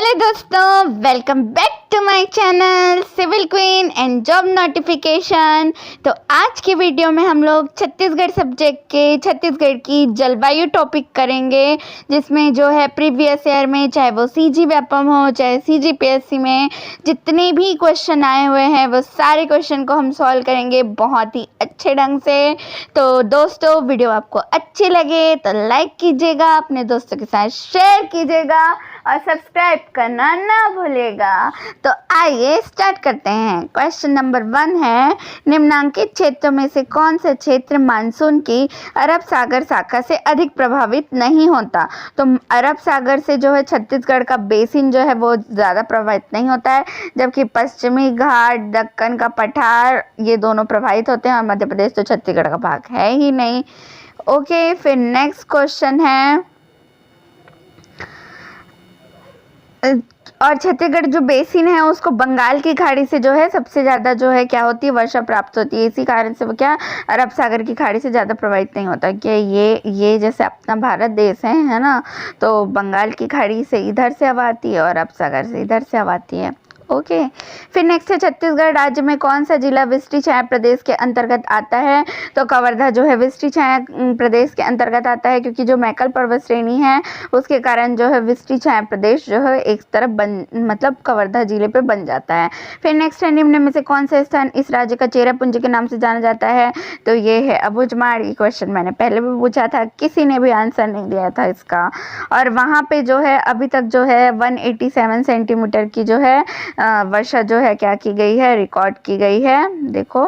Hello दोस्तों, welcome back to my channel civil queen and job notification. तो आज की वीडियो में हम लोग छत्तीसगढ़ सब्जेक्ट के छत्तीसगढ़ की जलवायु टॉपिक करेंगे, जिसमें जो है प्रीवियस ईयर में चाहे वो सीजी व्यापम हो चाहे सीजीपीएससी में जितने भी क्वेश्चन आए हुए हैं वो सारे क्वेश्चन को हम सॉल्व करेंगे बहुत ही अच्छे ढंग से। तो दोस्तों, वीडियो आपको अच्छी लगे तो लाइक कीजिएगा, अपने दोस्तों के साथ शेयर कीजिएगा और सब्सक्राइब करना ना भूलिएगा। तो आइए स्टार्ट करते हैं। क्वेश्चन नंबर 1 है, निम्नांकित क्षेत्रों में से कौन सा क्षेत्र मानसून की अरब सागर शाखा से अधिक प्रभावित नहीं होता? तो अरब सागर से जो है छत्तीसगढ़ का बेसिन जो है वो ज़्यादा प्रभावित नहीं होता है, जबकि पश्चिमी घाट, दक्कन का पठार ये दोनों प्रभावित होते हैं और मध्य प्रदेश तो छत्तीसगढ़ का भाग है ही नहीं। ओके, फिर नेक्स्ट क्वेश्चन है, और छत्तीसगढ़ जो बेसिन है उसको बंगाल की खाड़ी से जो है सबसे ज़्यादा जो है क्या होती है, वर्षा प्राप्त होती है। इसी कारण से वो क्या अरब सागर की खाड़ी से ज़्यादा प्रभावित नहीं होता। कि ये जैसे अपना भारत देश है ना, तो बंगाल की खाड़ी से इधर से हवा आती है और अरब सागर से इधर से हवा आती है। ओके, फिर नेक्स्ट है, छत्तीसगढ़ राज्य में कौन सा जिला वृष्टि छाया प्रदेश के अंतर्गत आता है? तो कवर्धा जो है वृष्टि छाया प्रदेश के अंतर्गत आता है, क्योंकि जो मैकल पर्वत श्रेणी है उसके कारण जो है वृष्टि छाया प्रदेश जो है एक तरफ मतलब कवर्धा जिले पे बन जाता है। फिर नेक्स्ट है, निम्न में से कौन सा स्थान इस राज्य का चेरापूंजी के नाम से जाना जाता है? तो ये है अबूझमाड़। ये क्वेश्चन मैंने पहले भी पूछा था, किसी ने भी आंसर नहीं दिया था इसका। और वहाँ पे जो है अभी तक जो है 187 सेंटीमीटर की जो है वर्षा जो है क्या की गई है, रिकॉर्ड की गई है। देखो,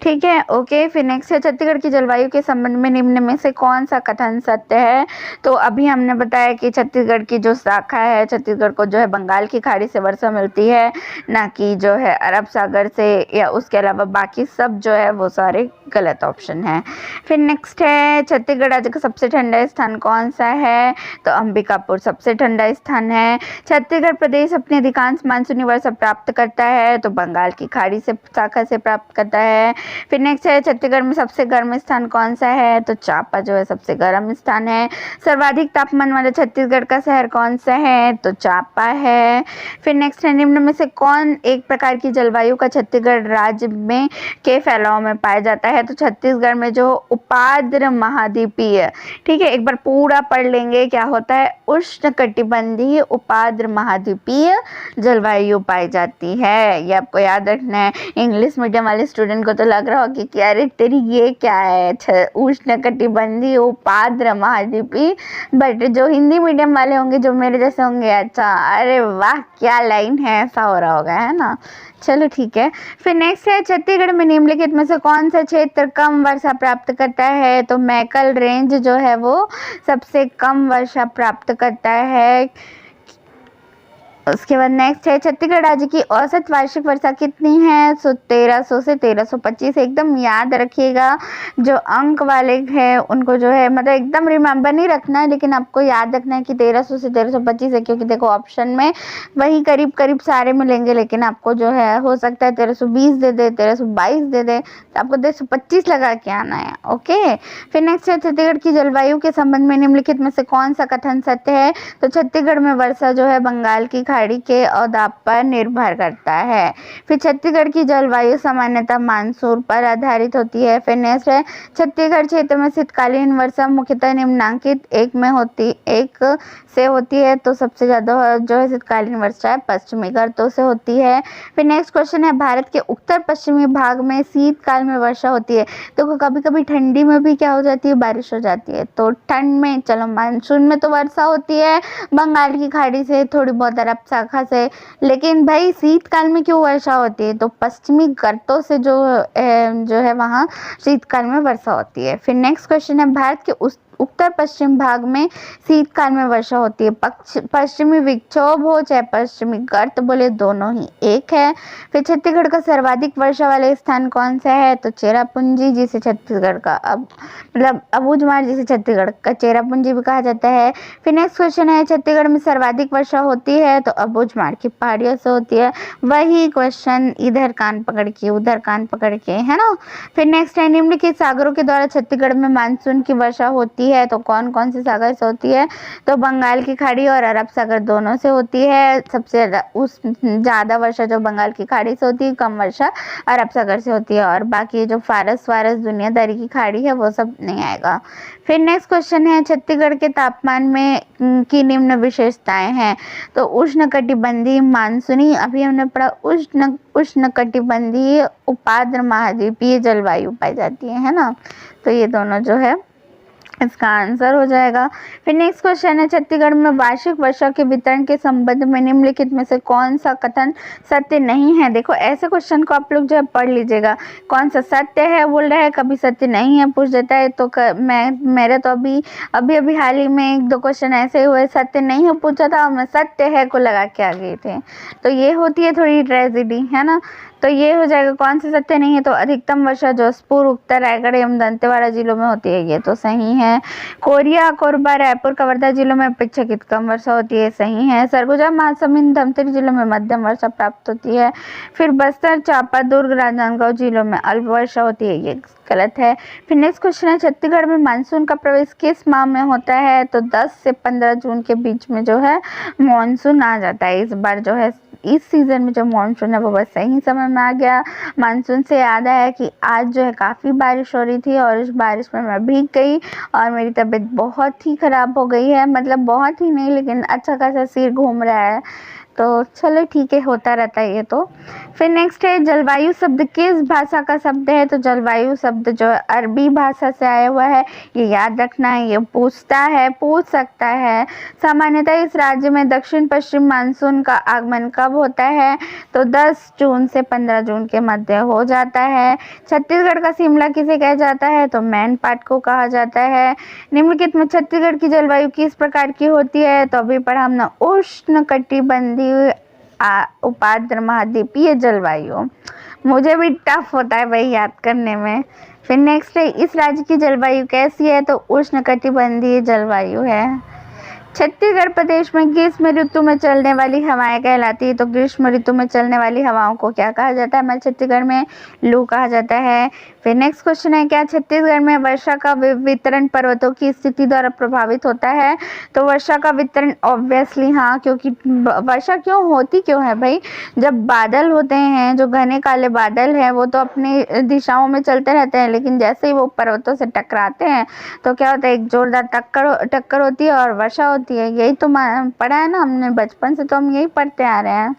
ठीक है। ओके, फिर नेक्स्ट है, छत्तीसगढ़ की जलवायु के संबंध में निम्न में से कौन सा कथन सत्य है? तो अभी हमने बताया कि छत्तीसगढ़ की जो शाखा है, छत्तीसगढ़ को जो है बंगाल की खाड़ी से वर्षा मिलती है, ना कि जो है अरब सागर से, या उसके अलावा बाकी सब जो है वो सारे गलत ऑप्शन है। फिर नेक्स्ट है, छत्तीसगढ़ राज्य का सबसे ठंडा स्थान कौन सा है? तो अंबिकापुर सबसे ठंडा स्थान है। छत्तीसगढ़ प्रदेश अपनी अधिकांश मानसूनी वर्षा प्राप्त करता है, तो बंगाल की खाड़ी से शाखा से प्राप्त करता है। फिर नेक्स्ट है, छत्तीसगढ़ में सबसे गर्म स्थान कौन सा है? तो चांपा जो है सबसे गर्म स्थान है। सर्वाधिक तापमान वाला छत्तीसगढ़ का शहर कौन सा है? तो चांपा है। फिर नेक्स्ट है, निम्न में से कौन एक प्रकार की जलवायु का छत्तीसगढ़ राज्य में के फैलाव में पाया जाता है? तो छत्तीसगढ़ में जो उपाद्र महाद्वीपीय, ठीक है, एक बार पूरा पढ़ लेंगे, क्या होता है, उष्णकटिबंधीय उपाद्र महाद्वीपीय जलवायु पाई जाती है। ये आपको याद रखना है। इंग्लिश मीडियम वाले स्टूडेंट को तो लग रहा होगा कि अरे तेरी ये क्या है, उष्णकटिबंधीय उपाद्र महाद्वीपीय, बट जो हिंदी मीडियम वाले होंगे, जो मेरे जैसे होंगे, अच्छा अरे वाह क्या लाइन है, ऐसा हो रहा होगा, है ना। चलो ठीक है। फिर नेक्स्ट है, छत्तीसगढ़ में निम्नलिखित में से कौन सा क्षेत्र कम वर्षा प्राप्त करता है? तो मैकल रेंज जो है वो सबसे कम वर्षा प्राप्त करता है। उसके बाद नेक्स्ट है, छत्तीसगढ़ राज्य की औसत वार्षिक वर्षा कितनी है? 1300 से 1325। एकदम याद रखिएगा, जो अंक वाले हैं उनको जो है मतलब एकदम रिमेंबर नहीं रखना है, लेकिन आपको याद रखना है कि 1300 से 1325 है, क्योंकि देखो ऑप्शन में वही करीब करीब सारे मिलेंगे, लेकिन आपको जो है हो सकता है 1320 दे दे, 1322 दे दे, तो आपको 1325 लगा के आना है। ओके, फिर नेक्स्ट है, छत्तीसगढ़ की जलवायु के संबंध में निम्नलिखित में से कौन सा कथन सत्य है? तो छत्तीसगढ़ में वर्षा जो है बंगाल की खाड़ी के अवदाब पर निर्भर करता है। फिर छत्तीसगढ़ की जलवायु सामान्यतः मानसून पर आधारित होती है। फिर नेक्स्ट है, छत्तीसगढ़ क्षेत्र में शीतकालीन वर्षा मुख्यतः निम्नांकित एक से होती है, तो सबसे ज़्यादा जो है शीतकालीन वर्षा पश्चिमी घाटों से होती है। फिर नेक्स्ट क्वेश्चन है, भारत के उत्तर पश्चिमी भाग में शीतकाल में वर्षा होती है। तो कभी कभी ठंडी में भी क्या हो जाती है, बारिश हो जाती है। तो ठंड में, चलो मानसून में तो वर्षा होती है बंगाल की खाड़ी से, थोड़ी बहुत अरब शाखा से, लेकिन भाई शीतकाल में क्यों वर्षा होती है? तो पश्चिमी घाटों से जो है वहाँ शीतकाल में वर्षा होती है। फिर नेक्स्ट क्वेश्चन है, भारत के उत्तर पश्चिम भाग में शीतकाल में वर्षा होती है। पश्चिमी विक्षोभ हो चाहे पश्चिमी गर्त बोले, दोनों ही एक है। फिर छत्तीसगढ़ का सर्वाधिक वर्षा वाले स्थान कौन सा है? तो चेरापूंजी, जिसे छत्तीसगढ़ का मतलब अबूझमाड़, जिसे छत्तीसगढ़ का चेरापूंजी भी कहा जाता है। फिर नेक्स्ट क्वेश्चन है, छत्तीसगढ़ में सर्वाधिक वर्षा होती है? तो अबूझमाड़ की पहाड़ियों से होती है। वही क्वेश्चन इधर कान पकड़ के उधर कान पकड़ के, है ना। फिर नेक्स्ट है, निम्नलिखित सागरों के द्वारा छत्तीसगढ़ में मानसून की वर्षा होती है तो कौन कौन सी सागर से होती है, तो बंगाल की खाड़ी और अरब सागर दोनों से होती है। सबसे ज़्यादा वर्षा जो बंगाल की खाड़ी से होती है, कम वर्षा अरब सागर से होती है, और बाकी जो फारस वारस दुनियादारी की खाड़ी है वो सब नहीं आएगा। फिर नेक्स्ट क्वेश्चन है, छत्तीसगढ़ के तापमान में की निम्न विशेषताएं हैं, तो उष्णकटिबंधीय मानसूनी, अभी हमने पढ़ा उष्णकटिबंधीय उपाद्र महाद्वीपीय जलवायु पाई जाती है ना, तो ये दोनों जो है इसका आंसर हो जाएगा। फिर नेक्स्ट क्वेश्चन है, छत्तीसगढ़ में वार्षिक वर्षा के वितरण के संबंध में निम्नलिखित में से कौन सा कथन सत्य नहीं है। देखो ऐसे क्वेश्चन को आप लोग जो है पढ़ लीजिएगा, कौन सा सत्य है बोल रहा है, कभी सत्य नहीं है पूछ देता है। तो मेरे तो अभी हाल ही में 1-2 क्वेश्चन ऐसे हुए सत्य नहीं है पूछा था और मैं सत्य है को लगा के आ गए थे, तो ये होती है थोड़ी ट्रेजेडी है ना। तो ये हो जाएगा कौन से सत्य नहीं है, तो अधिकतम वर्षा जोधपुर, उत्तर रायगढ़ एवं दंतेवाड़ा जिलों में होती है, ये तो सही है। कोरिया, कोरबा, रायपुर, कवर्धा जिलों में अपेक्षाकृत कम वर्षा होती है, सही है। सरगुजा, महासमुंद, धमतरी जिलों में मध्यम वर्षा प्राप्त होती है। फिर बस्तर, चांपा, दुर्ग, राजनांदगांव जिलों में अल्प वर्षा होती है, ये गलत है। फिर नेक्स्ट क्वेश्चन है, छत्तीसगढ़ में मानसून का प्रवेश किस माह में होता है, तो 10 से 15 जून के बीच में जो है मानसून आ जाता है। इस बार जो है इस सीज़न में जो मानसून है वो बस सही समय में आ गया। मानसून से याद आया कि आज जो है काफ़ी बारिश हो रही थी और इस बारिश में मैं भीग गई और मेरी तबीयत बहुत ही ख़राब हो गई है, मतलब बहुत ही नहीं लेकिन अच्छा खासा सिर घूम रहा है, तो चलो ठीक है, होता रहता है ये तो। फिर नेक्स्ट है, जलवायु शब्द किस भाषा का शब्द है, तो जलवायु शब्द जो है अरबी भाषा से आया हुआ है, ये याद रखना है, ये पूछ सकता है। सामान्यतः इस राज्य में दक्षिण पश्चिम मानसून का आगमन कब होता है, तो 10 जून से 15 जून के मध्य हो जाता है। छत्तीसगढ़ का शिमला किसे कहा जाता है, तो मैन पाट को कहा जाता है। निम्नलिखित में छत्तीसगढ़ की जलवायु किस प्रकार की होती है, तो अभी पढ़ा हमने उष्णकटिबंधीय उपाद्र महाद्वीपीय जलवायु, मुझे भी टफ होता है भाई याद करने में। फिर नेक्स्ट है, इस राज्य की जलवायु कैसी है, तो उष्णकटिबंधीय जलवायु है। छत्तीसगढ़ प्रदेश में ग्रीष्म ऋतु में चलने वाली हवाएं कहलाती है, तो ग्रीष्म ऋतु में चलने वाली हवाओं को क्या कहा जाता है, हमारे छत्तीसगढ़ में लू कहा जाता है। फिर नेक्स्ट क्वेश्चन है, क्या छत्तीसगढ़ में वर्षा का वितरण पर्वतों की स्थिति द्वारा प्रभावित होता है, तो वर्षा का वितरण ऑब्वियसली हाँ, क्योंकि वर्षा क्यों है भाई, जब बादल होते हैं, जो घने काले बादल हैं वो तो अपनी दिशाओं में चलते रहते हैं, लेकिन जैसे ही वो पर्वतों से टकराते हैं तो क्या होता है, एक जोरदार टक्कर होती है और वर्षा होती है। यही तो पढ़ा है ना हमने बचपन से, तो हम यही पढ़ते आ रहे हैं।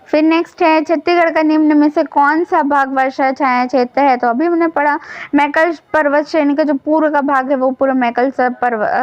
फिर नेक्स्ट है, छत्तीसगढ़ का निम्न में से कौन सा भाग वर्षा छाया क्षेत्र है, तो अभी हमने पढ़ा मैकल पर्वत श्रेणी का जो पूर्व का भाग है वो पूरा मैकल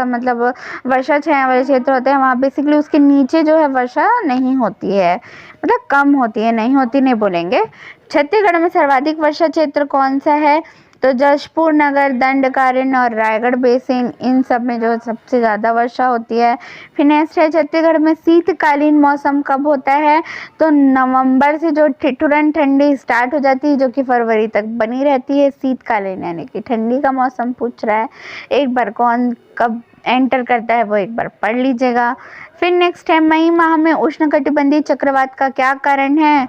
मतलब वर्षा छाया वाले क्षेत्र होते हैं, वहाँ बेसिकली उसके नीचे जो है वर्षा नहीं होती है, मतलब कम होती है, नहीं होती नहीं बोलेंगे। छत्तीसगढ़ में सर्वाधिक वर्षा क्षेत्र कौन सा है, तो जशपुर नगर, दंडकारण्य और रायगढ़ बेसिन, इन सब में जो सबसे ज़्यादा वर्षा होती है। फिर नेक्स्ट है, छत्तीसगढ़ में शीतकालीन मौसम कब होता है, तो नवंबर से जो तुरंत ठंडी स्टार्ट हो जाती है जो कि फरवरी तक बनी रहती है, शीतकालीन यानी कि ठंडी का मौसम पूछ रहा है। एक बार कौन कब एंटर करता है वो एक बार पढ़ लीजिएगा। फिर नेक्स्ट है, मई माह में उष्णकटिबंधीय चक्रवात का क्या कारण है,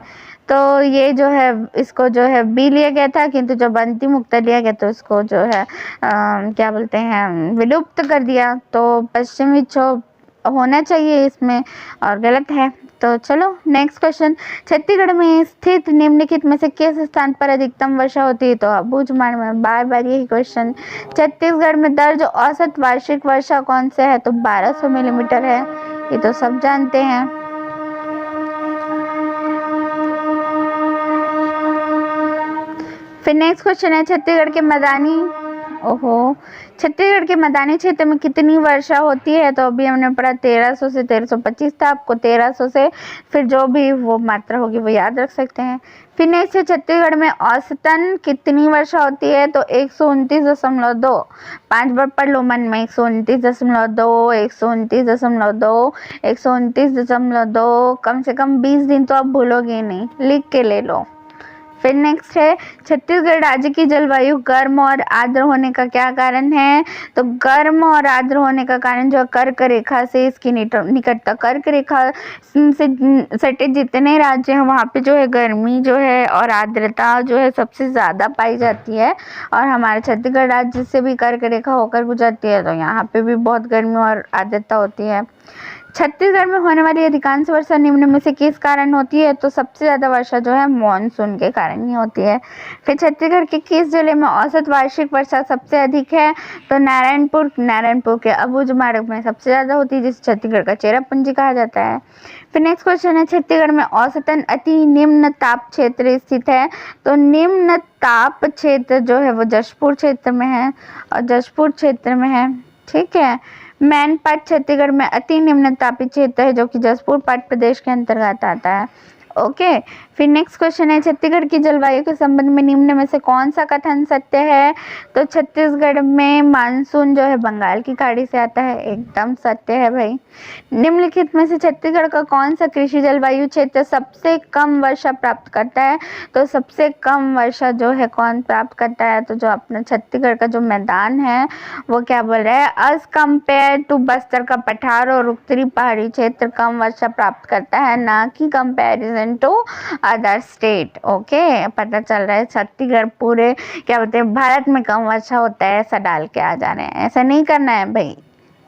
तो ये जो है इसको जो है बी लिया गया था, किंतु जब अंतिम उत्तर लिया गया तो इसको जो है क्या बोलते हैं विलुप्त कर दिया, तो पश्चिमी विक्षोभ होना चाहिए इसमें और गलत है। तो चलो नेक्स्ट क्वेश्चन, छत्तीसगढ़ में स्थित निम्नलिखित में से किस स्थान पर अधिकतम वर्षा होती है, तो अबूझमाड़ में। बार बार यही क्वेश्चन, छत्तीसगढ़ में दर्ज औसत वार्षिक वर्षा कौन से है, तो 1200 मिलीमीटर है, ये तो सब जानते हैं। फिर नेक्स्ट क्वेश्चन है, छत्तीसगढ़ के मैदानी क्षेत्र में कितनी वर्षा होती है, तो अभी हमने पढ़ा 1300 से 1325 था, आपको 1300 से फिर जो भी वो मात्रा होगी वो याद रख सकते हैं। फिर नेक्स्ट है, छत्तीसगढ़ में औसतन कितनी वर्षा होती है, तो 129.2, 5 बार पढ़ लो मन में, 129.2, 129.2, 129.2, कम से कम 20 दिन तो आप भूलोगे नहीं, लिख के ले लो। फिर नेक्स्ट है छत्तीसगढ़ राज्य की जलवायु गर्म और आर्द्र होने का क्या कारण है? तो गर्म और आर्द्र होने का कारण जो कर्क रेखा से इसकी निकटता, कर्क रेखा से सटे जितने राज्य हैं वहाँ पे जो है गर्मी जो है और आर्द्रता जो है सबसे ज़्यादा पाई जाती है। और हमारे छत्तीसगढ़ राज्य से भी कर्क रेखा होकर गुजरती है, तो यहाँ पे भी बहुत गर्मी और आर्द्रता होती है। छत्तीसगढ़ में होने वाली अधिकांश वर्षा निम्न में से किस कारण होती है? तो सबसे ज़्यादा वर्षा जो है मानसून के कारण ही होती है। फिर छत्तीसगढ़ के किस जिले में औसत वार्षिक वर्षा सबसे अधिक है? तो नारायणपुर के अबूझमाड़ में सबसे ज़्यादा होती है, जिसे छत्तीसगढ़ का चेरापूंजी कहा जाता है। फिर नेक्स्ट क्वेश्चन है छत्तीसगढ़ में औसतन अति निम्न ताप क्षेत्र स्थित है? तो निम्न ताप क्षेत्र जो है वो जशपुर क्षेत्र में है, और जशपुर क्षेत्र में है, ठीक है। मैनपाट छत्तीसगढ़ में अति निम्न तापी क्षेत्र है, जो कि जशपुर पाट प्रदेश के अंतर्गत आता है। ओके, फिर नेक्स्ट क्वेश्चन है छत्तीसगढ़ की जलवायु के संबंध में निम्न में से कौन सा कथन सत्य है? तो छत्तीसगढ़ में मानसून जो है बंगाल की खाड़ी से आता है, एकदम सत्य है भाई। निम्नलिखित में से छत्तीसगढ़ का कौन सा कृषि जलवायु क्षेत्र सबसे कम वर्षा प्राप्त करता है? तो सबसे कम वर्षा जो है कौन प्राप्त करता है? तो जो अपना छत्तीसगढ़ का जो मैदान है वो क्या बोल रहा है, एज कंपेयर टू बस्तर का पठार और उत्तरी पहाड़ी क्षेत्र कम वर्षा प्राप्त करता है, ना कि comparison to other state. Okay, पता चल रहा है छत्तीसगढ़ पूरे क्या बोलते हैं भारत में कम वर्षा होता है, ऐसा डाल के आ जा रहे हैं, ऐसा नहीं करना है भाई,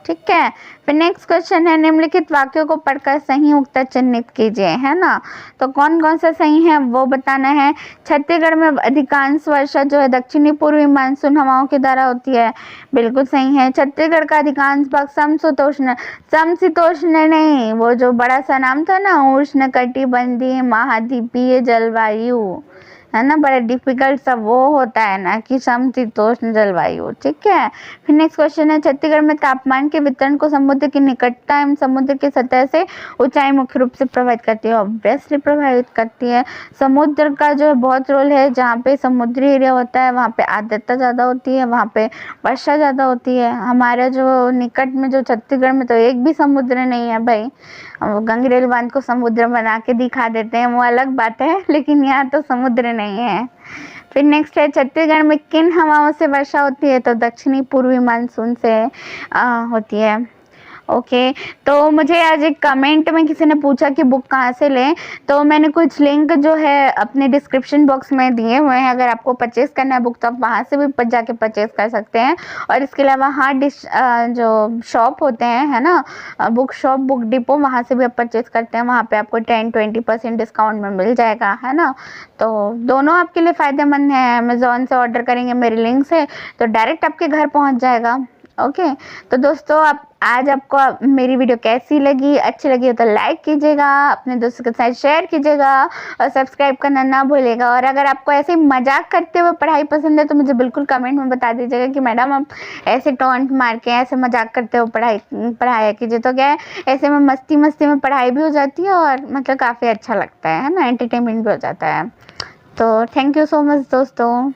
ठीक है। फिर नेक्स्ट क्वेश्चन है निम्नलिखित वाक्यों को पढ़कर सही उत्तर चिन्हित कीजिए, है ना। तो कौन कौन सा सही है वो बताना है। छत्तीसगढ़ में अधिकांश वर्षा जो है दक्षिणी पूर्वी मानसून हवाओं के द्वारा होती है, बिल्कुल सही है। छत्तीसगढ़ का अधिकांश भाग समशीतोष्ण नहीं, वो जो बड़ा सा नाम था ना उष्ण कटिबंधीय महाद्वीपीय जलवायु, है ना, बड़ा डिफिकल्ट सा वो होता है ना कि समशीतोष्ण जलवायु, ठीक है। फिर नेक्स्ट क्वेश्चन है छत्तीसगढ़ में तापमान के वितरण को समुद्र की निकटता एवं समुद्र की सतह से ऊंचाई मुख्य रूप से प्रभावित करती है, ऑब्वियसली प्रभावित करती है। समुद्र का जो बहुत रोल है, जहाँ पे समुद्री एरिया होता है वहाँ पे आर्द्रता ज़्यादा होती है, वहाँ पे वर्षा ज़्यादा होती है। हमारे जो निकट में जो छत्तीसगढ़ में तो एक भी समुद्र नहीं है भाई, गंगरेल बांध को समुद्र बना के दिखा देते हैं, वो अलग बात है, लेकिन यहाँ तो समुद्र नहीं है। फिर नेक्स्ट है छत्तीसगढ़ में किन हवाओं से वर्षा होती है? तो दक्षिणी पूर्वी मानसून से होती है। ओके, तो मुझे आज एक कमेंट में किसी ने पूछा कि बुक कहाँ से लें, तो मैंने कुछ लिंक जो है अपने डिस्क्रिप्शन बॉक्स में दिए हुए हैं। अगर आपको परचेज़ करना है बुक तो आप वहाँ से भी जाके परचेज़ कर सकते हैं। और इसके अलावा जो शॉप होते हैं, है ना, बुक शॉप, बुक डिपो, वहाँ से भी आप परचेज़ करते हैं, वहाँ पे आपको 10-20% डिस्काउंट में मिल जाएगा, है ना। तो दोनों आपके लिए फ़ायदेमंद है। अमेज़ॉन से ऑर्डर करेंगे मेरे लिंक से तो डायरेक्ट आपके घर पहुँच जाएगा। ओके, तो दोस्तों आज आपको मेरी वीडियो कैसी लगी, अच्छी लगी हो तो लाइक कीजिएगा, अपने दोस्तों के साथ शेयर कीजिएगा और सब्सक्राइब करना ना भूलिएगा। और अगर आपको ऐसे मजाक करते हुए पढ़ाई पसंद है तो मुझे बिल्कुल कमेंट में बता दीजिएगा कि मैडम आप ऐसे टॉन्ट मार के ऐसे मजाक करते हुए पढ़ाया कीजिए, तो क्या है ऐसे में मस्ती में पढ़ाई भी हो जाती है और मतलब काफ़ी अच्छा लगता है ना, एंटरटेनमेंट भी हो जाता है। तो थैंक यू सो मच दोस्तों।